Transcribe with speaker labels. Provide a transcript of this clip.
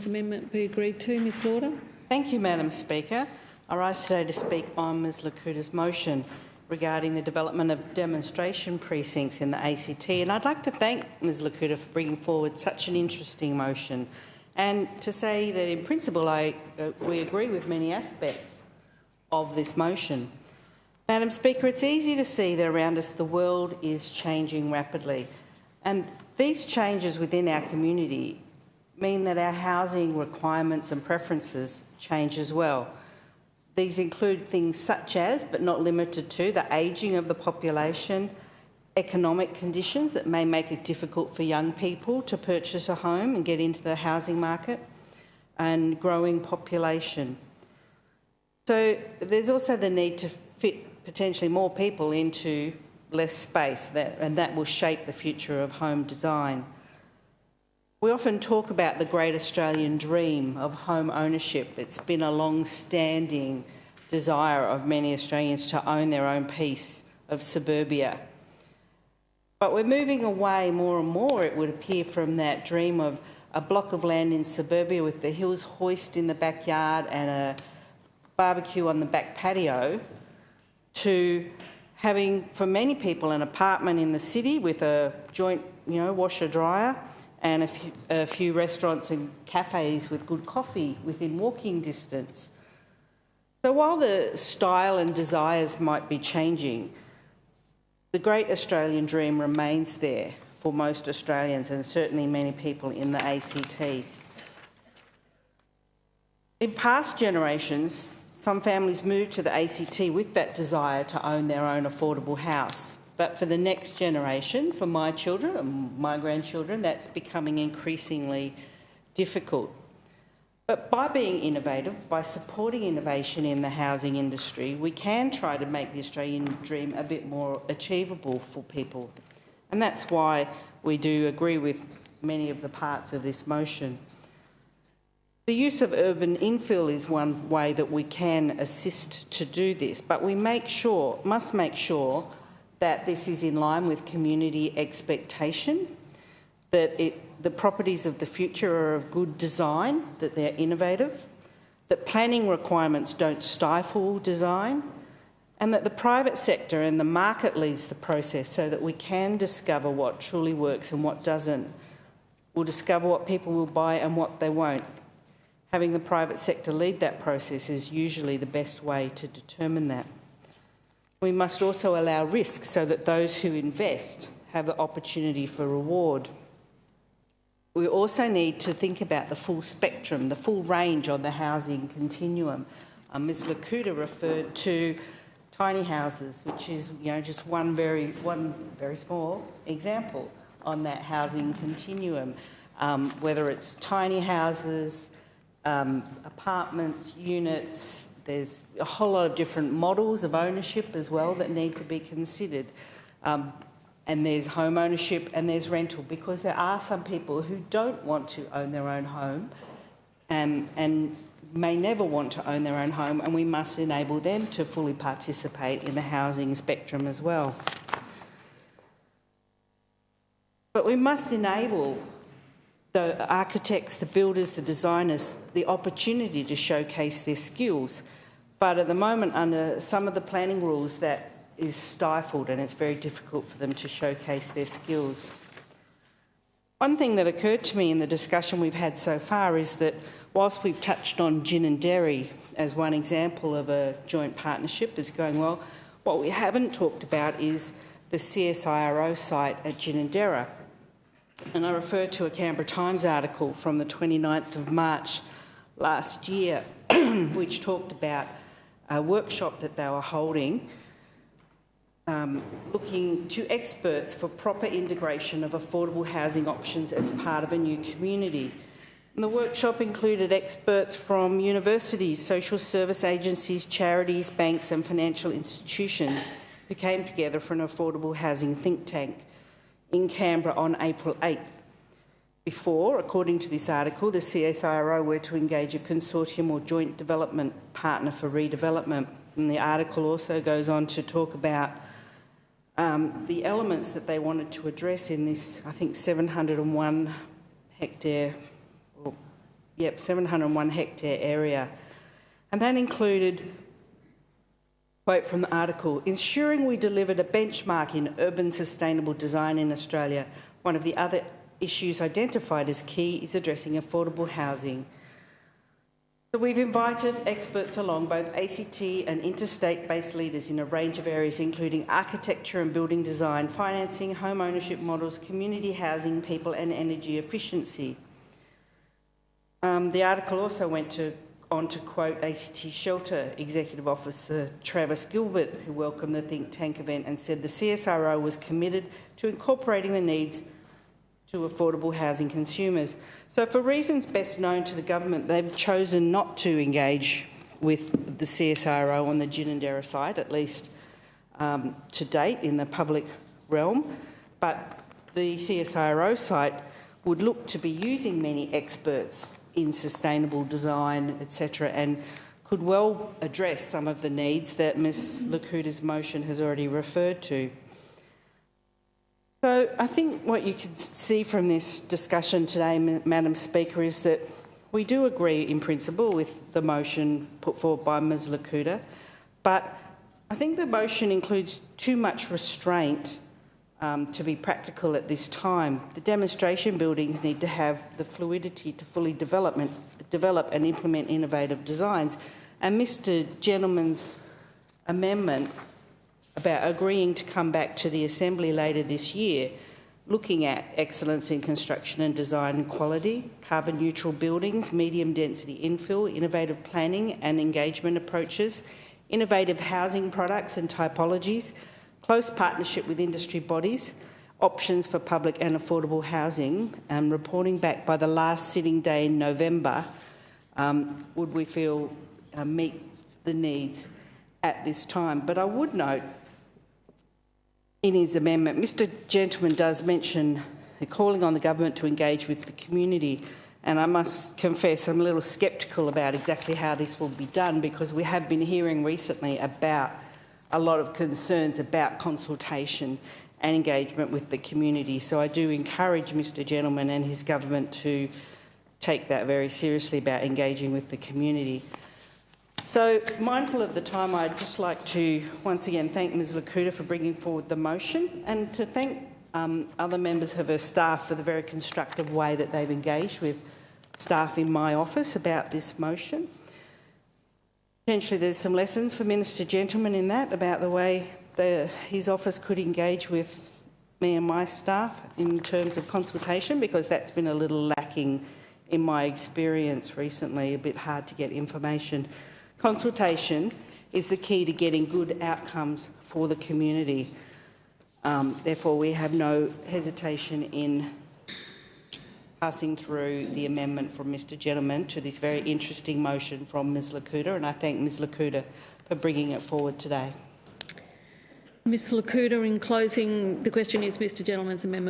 Speaker 1: amendment be agreed to. Ms Lauder.
Speaker 2: Thank you, Madam Speaker. I rise today to speak on Ms Lakuta's motion regarding the development of demonstration precincts in the ACT, and I'd like to thank Ms Lakuta for bringing forward such an interesting motion and to say that in principle we agree with many aspects of this motion. Madam Speaker, it's easy to see that around us the world is changing rapidly, and these changes within our community mean that our housing requirements and preferences change as well. These include things such as, but not limited to, the ageing of the population, economic conditions that may make it difficult for young people to purchase a home and get into the housing market, and growing population. So there's also the need to fit potentially more people into less space, and that will shape the future of home design. We often talk about the great Australian dream of home ownership. It's been a long-standing desire of many Australians to own their own piece of suburbia. But we're moving away more and more, it would appear, from that dream of a block of land in suburbia with the Hills hoist in the backyard and a barbecue on the back patio, to having, for many people, an apartment in the city with a joint, washer-dryer, and a few restaurants and cafes with good coffee within walking distance. So while the style and desires might be changing, the great Australian dream remains there for most Australians and certainly many people in the ACT. In past generations, some families moved to the ACT with that desire to own their own affordable house. But for the next generation, for my children and my grandchildren, that's becoming increasingly difficult. But by being innovative, by supporting innovation in the housing industry, we can try to make the Australian dream a bit more achievable for people. And that's why we do agree with many of the parts of this motion. The use of urban infill is one way that we can assist to do this, but we must make sure that this is in line with community expectation, that the properties of the future are of good design, that they're innovative, that planning requirements don't stifle design, and that the private sector and the market leads the process so that we can discover what truly works and what doesn't. We'll discover what people will buy and what they won't. Having the private sector lead that process is usually the best way to determine that. We must also allow risk so that those who invest have the opportunity for reward. We also need to think about the full spectrum, the full range on the housing continuum. Ms Lakuta referred to tiny houses, which is just one very small example on that housing continuum. Whether it's tiny houses, apartments, units, there's a whole lot of different models of ownership as well that need to be considered. And there's home ownership and there's rental, because there are some people who don't want to own their own home and may never want to own their own home, and we must enable them to fully participate in the housing spectrum as well. But we must enable the architects, the builders, the designers, the opportunity to showcase their skills. But at the moment, under some of the planning rules, that is stifled and it's very difficult for them to showcase their skills. One thing that occurred to me in the discussion we've had so far is that whilst we've touched on gin and dairy as one example of a joint partnership that's going well, what we haven't talked about is the CSIRO site at Ginninderra. And I refer to a Canberra Times article from the 29th of March last year, which talked about a workshop that they were holding, looking to experts for proper integration of affordable housing options as part of a new community. And the workshop included experts from universities, social service agencies, charities, banks and financial institutions who came together for an affordable housing think tank in Canberra on April 8th. Before, according to this article, the CSIRO were to engage a consortium or joint development partner for redevelopment. And the article also goes on to talk about the elements that they wanted to address in this, I think, 701 hectare 701 hectare area. And that included, quote from the article, ensuring we delivered a benchmark in urban sustainable design in Australia. One of the other issues identified as key is addressing affordable housing. So we've invited experts along, both ACT and interstate-based leaders in a range of areas, including architecture and building design, financing, home ownership models, community housing, people and energy efficiency. The article also went on to quote ACT Shelter Executive Officer Travis Gilbert, who welcomed the think tank event and said the CSIRO was committed to incorporating the needs to affordable housing consumers. So for reasons best known to the government, they've chosen not to engage with the CSIRO on the Ginninderra site, at least to date in the public realm. But the CSIRO site would look to be using many experts in sustainable design, etc., and could well address some of the needs that Ms Lakuta's motion has already referred to. So I think what you can see from this discussion today, Madam Speaker, is that we do agree in principle with the motion put forward by Ms Lakuta, but I think the motion includes too much restraint to be practical at this time. The demonstration buildings need to have the fluidity to fully develop and implement innovative designs. And Mr Gentleman's amendment about agreeing to come back to the Assembly later this year, looking at excellence in construction and design and quality, carbon neutral buildings, medium density infill, innovative planning and engagement approaches, innovative housing products and typologies, close partnership with industry bodies, options for public and affordable housing, and reporting back by the last sitting day in November, would we feel meet the needs at this time. But I would note in his amendment, Mr Gentleman does mention calling on the government to engage with the community, and I must confess I'm a little sceptical about exactly how this will be done, because we have been hearing recently about a lot of concerns about consultation and engagement with the community. So I do encourage Mr Gentleman and his government to take that very seriously about engaging with the community. So, mindful of the time, I'd just like to once again thank Ms Lakuta for bringing forward the motion, and to thank other members of her staff for the very constructive way that they've engaged with staff in my office about this motion. Potentially there's some lessons for Minister Gentleman in that, about the way his office could engage with me and my staff in terms of consultation, because that's been a little lacking in my experience recently, a bit hard to get information. Consultation is the key to getting good outcomes for the community. Therefore, we have no hesitation in passing through the amendment from Mr Gentleman to this very interesting motion from Ms Lakuta, and I thank Ms Lakuta for bringing it forward today.
Speaker 1: Ms Lakuta, in closing, the question is Mr Gentleman's amendment